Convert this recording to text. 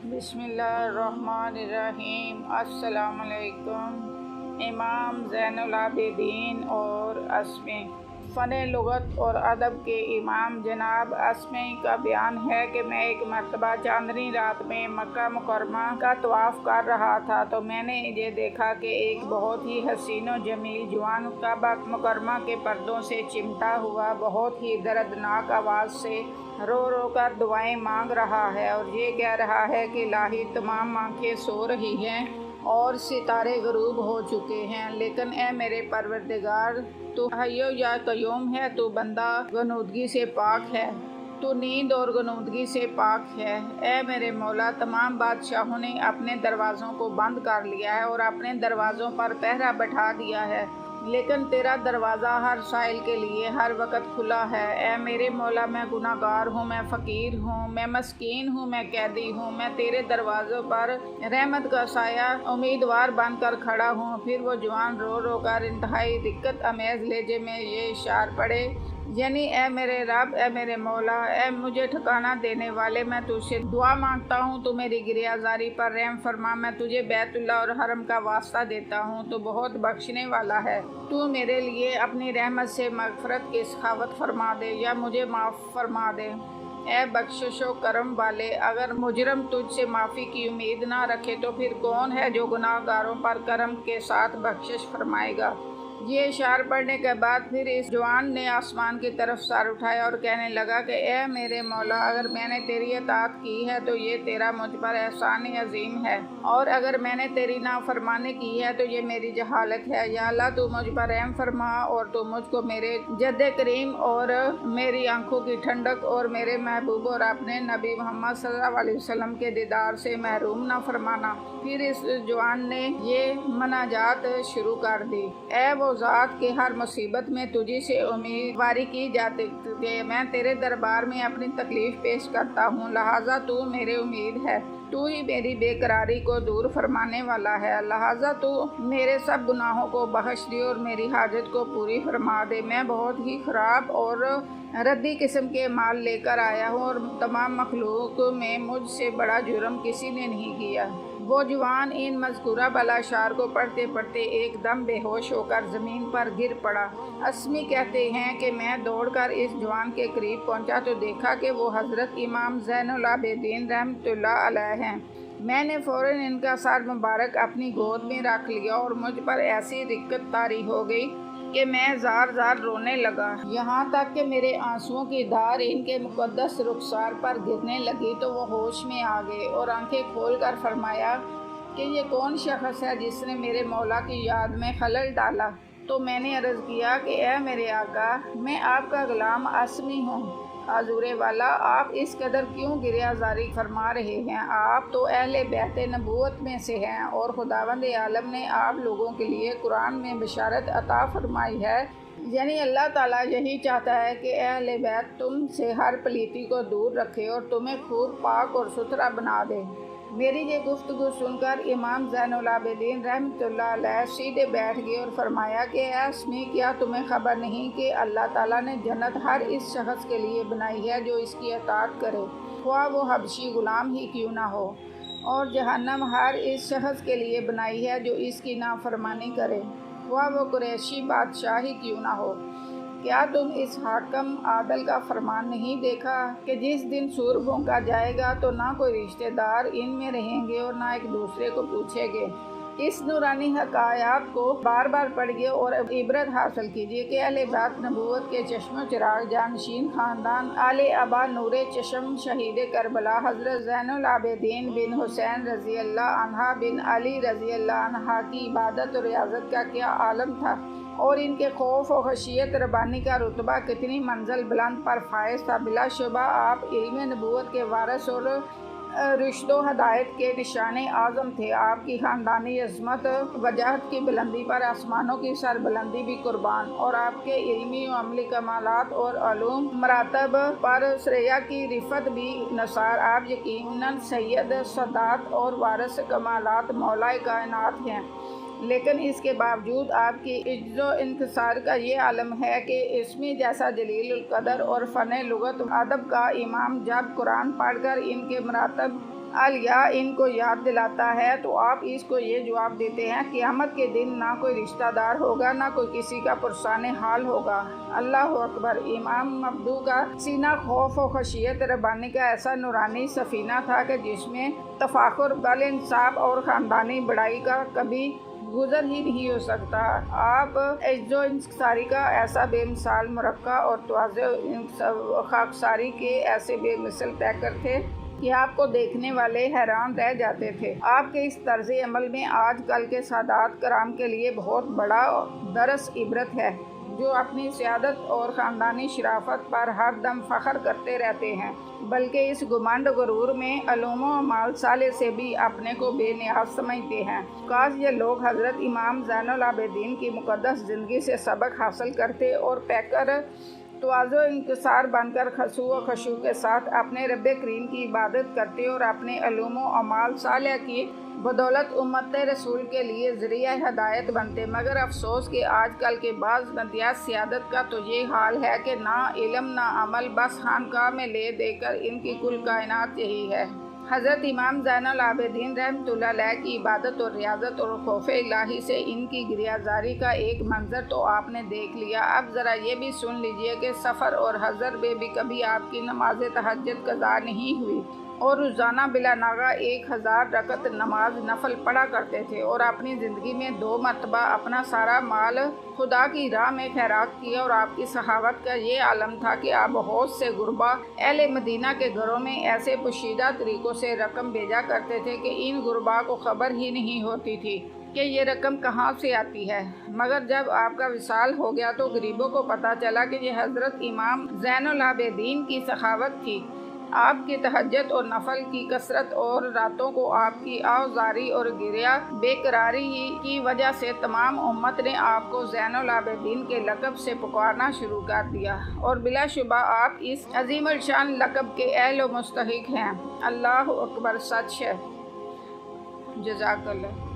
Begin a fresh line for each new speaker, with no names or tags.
بسم اللہ الرحمن الرحیم۔ السلام علیکم۔ امام زین العابدین اور اسمی فن لغت اور ادب کے امام جناب اسمی کا بیان ہے کہ میں ایک مرتبہ چاندنی رات میں مکہ مکرمہ کا طواف کر رہا تھا تو میں نے یہ دیکھا کہ ایک بہت ہی حسین و جمیل جوان کعبہ مکرمہ کے پردوں سے چمٹا ہوا بہت ہی دردناک آواز سے رو رو کر دعائیں مانگ رہا ہے اور یہ کہہ رہا ہے کہ الہی تمام آنکھیں سو رہی ہیں اور ستارے غروب ہو چکے ہیں، لیکن اے میرے پروردگار، تو حی یا قیوم ہے، تو بندہ غنودگی سے پاک ہے، تو نیند اور غنودگی سے پاک ہے۔ اے میرے مولا، تمام بادشاہوں نے اپنے دروازوں کو بند کر لیا ہے اور اپنے دروازوں پر پہرا بٹھا دیا ہے، لیکن تیرا دروازہ ہر سائل کے لیے ہر وقت کھلا ہے۔ اے میرے مولا، میں گناہ گار ہوں، میں فقیر ہوں، میں مسکین ہوں، میں قیدی ہوں، میں تیرے دروازوں پر رحمت کا سایہ امیدوار بن کر کھڑا ہوں۔ پھر وہ جوان رو رو کر انتہائی دقت امیز لہجے میں یہ اشعار پڑھے، یعنی اے میرے رب، اے میرے مولا، اے مجھے ٹھکانہ دینے والے، میں تجھ سے دعا مانگتا ہوں، تو میری گریہ زاری پر رحم فرما۔ میں تجھے بیت اللہ اور حرم کا واسطہ دیتا ہوں، تو بہت بخشنے والا ہے۔ تو میرے لیے اپنی رحمت سے مغفرت کی سخاوت فرما دے یا مجھے معاف فرما دے۔ اے بخشش و کرم والے، اگر مجرم تجھ سے معافی کی امید نہ رکھے تو پھر کون ہے جو گناہ گاروں پر کرم کے ساتھ بخشش فرمائے گا۔ یہ اشعار پڑھنے کے بعد پھر اس جوان نے آسمان کی طرف سر اٹھایا اور کہنے لگا کہ اے میرے مولا، اگر میں نے تیری اطاعت کی ہے تو یہ تیرا مجھ پر احسان عظیم ہے، اور اگر میں نے تیری نافرمانی کی ہے تو یہ میری جہالت ہے۔ یا اللہ، تو مجھ پر رحم فرما اور تو مجھ کو میرے جد کریم اور میری آنکھوں کی ٹھنڈک اور میرے محبوب اور اپنے نبی محمد صلی اللہ علیہ وسلم کے دیدار سے محروم نہ فرمانا۔ پھر اس جوان نے یہ مناجات شروع کر دی: اے وہ ذات کہ ہر مصیبت میں تجھی سے امیدواری کی جاتی ہے، میں تیرے دربار میں اپنی تکلیف پیش کرتا ہوں، لہٰذا تو میرے امید ہے، تو ہی میری بے قراری کو دور فرمانے والا ہے، لہٰذا تو میرے سب گناہوں کو بخش دے اور میری حاجت کو پوری فرما دے۔ میں بہت ہی خراب اور ردی قسم کے مال لے کر آیا ہوں اور تمام مخلوق میں مجھ سے بڑا جرم کسی نے نہیں کیا۔ وہ جوان ان مذکورہ بالا اشعار کو پڑھتے پڑھتے ایک دم بے ہوش ہو کر زمین پر گر پڑا۔ اسمی کہتے ہیں کہ میں دوڑ کر اس جوان کے قریب پہنچا تو دیکھا کہ وہ حضرت امام زین العابدین رحمۃ اللہ علیہ ہیں۔ میں نے فوراً ان کا سر مبارک اپنی گود میں رکھ لیا اور مجھ پر ایسی رقت طاری ہو گئی کہ میں زار زار رونے لگا، یہاں تک کہ میرے آنسوؤں کی دھار ان کے مقدس رخسار پر گرنے لگی تو وہ ہوش میں آ گئے اور آنکھیں کھول کر فرمایا کہ یہ کون شخص ہے جس نے میرے مولا کی یاد میں خلل ڈالا؟ تو میں نے عرض کیا کہ اے میرے آقا، میں آپ کا غلام اسمی ہوں۔ حضور والا، آپ اس قدر کیوں گریہ زاری فرما رہے ہیں؟ آپ تو اہل بیت نبوت میں سے ہیں اور خداوند عالم نے آپ لوگوں کے لیے قرآن میں بشارت عطا فرمائی ہے، یعنی اللہ تعالیٰ یہی چاہتا ہے کہ اہل بیت تم سے ہر پلیتی کو دور رکھے اور تمہیں خوب پاک اور ستھرا بنا دے۔ میری یہ گفتگو سن کر امام زین العابدین رحمۃ اللہ علیہ سیدھے بیٹھ گئے اور فرمایا کہ اے اسمی، کیا تمہیں خبر نہیں کہ اللہ تعالیٰ نے جنت ہر اس شخص کے لیے بنائی ہے جو اس کی اطاعت کرے، خواہ وہ حبشی غلام ہی کیوں نہ ہو، اور جہنم ہر اس شخص کے لیے بنائی ہے جو اس کی نافرمانی کرے، خواہ وہ قریشی بادشاہ ہی کیوں نہ ہو۔ کیا تم اس حاکم عادل کا فرمان نہیں دیکھا کہ جس دن سور بھونکا جائے گا تو نہ کوئی رشتہ دار ان میں رہیں گے اور نہ ایک دوسرے کو پوچھیں گے؟ اس نورانی حکایات کو بار بار پڑھیے اور عبرت حاصل کیجیے کہ اہل بیت نبوت کے چشم و چراغ جانشین خاندان آل ابا نور چشم شہید کربلا حضرت زین العابدین بن حسین رضی اللہ عنہ بن علی رضی اللہ عنہ کی عبادت و ریاضت کا کیا عالم تھا، اور ان کے خوف و خشیت ربانی کا رتبہ کتنی منزل بلند پر فائز تھا۔ بلا شبہ آپ علم نبوت کے وارث اور رشد و ہدایت کے نشان اعظم تھے۔ آپ کی خاندانی عظمت وجاہت کی بلندی پر آسمانوں کی سربلندی بھی قربان، اور آپ کے علمی و عملی کمالات اور علوم مراتب پر ثریا کی رفعت بھی نثار۔ آپ یقیناً سید سادات اور وارث کمالات مولا کائنات ہیں، لیکن اس کے باوجود آپ کی عجز و انکسار کا یہ عالم ہے کہ اسمی جیسا جلیل القدر اور فن لغت و ادب کا امام جب قرآن پڑھ کر ان کے مراتب علیہ ان کو یاد دلاتا ہے تو آپ اس کو یہ جواب دیتے ہیں قیامت کے دن نہ کوئی رشتہ دار ہوگا، نہ کوئی کسی کا پرسان حال ہوگا۔ اللہ اکبر۔ امام مبدوع کا سینہ خوف و خشیت ربانی کا ایسا نورانی سفینہ تھا کہ جس میں تفاخر، بل انصاف اور خاندانی بڑائی کا کبھی گزر ہی نہیں ہو سکتا۔ آپ عجز و انکساری کا ایسا بے مثال مرقع اور تواضع و خاکساری کے ایسے بے مثل پیکر تھے کہ آپ کو دیکھنے والے حیران رہ جاتے تھے۔ آپ کے اس طرز عمل میں آج کل کے سادات کرام کے لیے بہت بڑا درس عبرت ہے، جو اپنی سیادت اور خاندانی شرافت پر ہر دم فخر کرتے رہتے ہیں، بلکہ اس گمانڈ غرور میں علوم و اعمال صالح سے بھی اپنے کو بے نیاز سمجھتے ہیں۔ کاش یہ لوگ حضرت امام زین العابدین کی مقدس زندگی سے سبق حاصل کرتے اور پیکر تواضع و انکسار بن کر خضوع و خشوع کے ساتھ اپنے رب کریم کی عبادت کرتے اور اپنے علوم و اعمال صالحہ کی بدولت امت رسول کے لیے ذریعہ ہدایت بنتے، مگر افسوس کہ آج کل کے بعض مدعیان سیادت کا تو یہ حال ہے کہ نہ علم نہ عمل، بس خانقاہ میں لے دے کر ان کی کل کائنات یہی ہے۔ حضرت امام زین العابدین رحمۃ اللہ علیہ کی عبادت اور ریاضت اور خوف الہی سے ان کی گریہ زاری کا ایک منظر تو آپ نے دیکھ لیا، اب ذرا یہ بھی سن لیجئے کہ سفر اور حضر میں بھی کبھی آپ کی نماز تہجد قضا نہیں ہوئی اور روزانہ بلا ناغہ 1000 رکعت نماز نفل پڑھا کرتے تھے، اور اپنی زندگی میں 2 مرتبہ اپنا سارا مال خدا کی راہ میں خیرات کیا، اور آپ کی سخاوت کا یہ عالم تھا کہ آپ بہت سے غربا اہل مدینہ کے گھروں میں ایسے پوشیدہ طریقوں سے رقم بھیجا کرتے تھے کہ ان غربا کو خبر ہی نہیں ہوتی تھی کہ یہ رقم کہاں سے آتی ہے۔ مگر جب آپ کا وصال ہو گیا تو غریبوں کو پتہ چلا کہ یہ حضرت امام زین العابدین کی سخاوت تھی۔ آپ کی تہجد اور نفل کی کثرت اور راتوں کو آپ کی آوزاری اور گریہ بے قراری کی وجہ سے تمام امت نے آپ کو زین العابدین کے لقب سے پکارنا شروع کر دیا، اور بلا شبہ آپ اس عظیم الشان لقب کے اہل و مستحق ہیں۔ اللہ اکبر، سچ ہے۔ جزاک اللہ۔